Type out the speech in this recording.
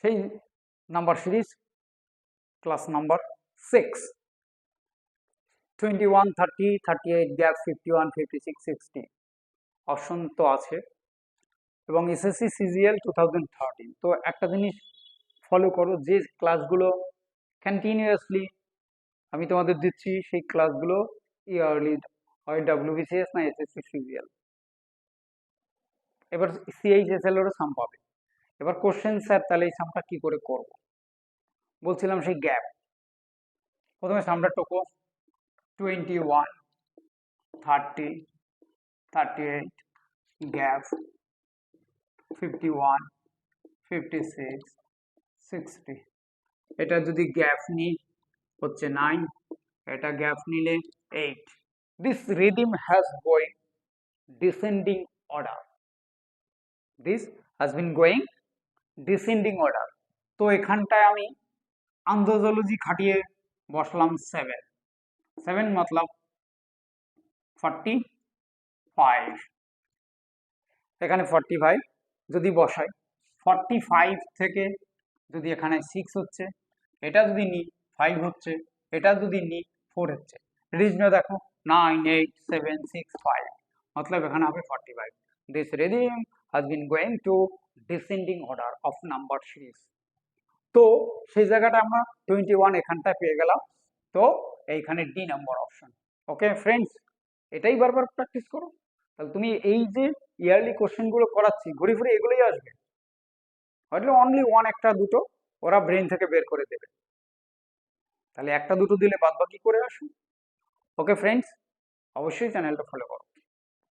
সেই number series class number 6, 21, 30, 38 gap, 51, 56, 60 option তো আছে। এবং এসএসসি সিজিএল 2013। তো একটা জিনিস ফলো করো, যে ক্লাসগুলো কন্টিনিউয়াসলি আমি তোমাদের দিচ্ছি সেই ক্লাসগুলো ইয়ারলি হয় ডাব্লিউবিসিএস না এসএসসি সিজিএল। এবার সিএইচএসএল এরও সাম পাবে। এবার কোশ্চেন স্যার তাহলে এই সামটা কি করে করব? বলছিলাম সেই গ্যাপ, প্রথমে সামটা টোকো 21, 30, 38 গ্যাপ, 51, 56, 60। এটা যদি গ্যাপ নিই হচ্ছে 9, এটা গ্যাপ নিলে 8। This rhythm has going descending order, this has been going descending order. তো এখানটায় আমি আন্দাজোলজি খাটিয়ে বসলাম 7 মতলব 45। এখানে 45 যদি বসাই, 45 থেকে যদি এখানে 6 হচ্ছে, এটা যদি নিই 5 হচ্ছে, এটা যদি নিই 4 হচ্ছে। রিজনে দেখো 9, 8, 7, 6, 5 মতলব এখানে হবে 45। This rhythm has been going to descending order of number series. তো সেই জায়গাটা আমরা 21 এখানটায় পেয়ে গেলাম। তো এইখানে D number option. Okay friends, এটাই বারবার প্র্যাকটিস করো। তাহলে তুমি এই যে ইয়ারলি কোশ্চেনগুলো করাচ্ছি ঘুরে ফিরে এগুলোই আসবে, হয়তো অনলি ওয়ান একটা দুটো ওরা ব্রেন থেকে বের করে দেবে, তাহলে একটা দুটো দিলে বাদ বাকি করে আসুন। ওকে ফ্রেন্ডস, অবশ্যই চ্যানেলটা ফলো করো।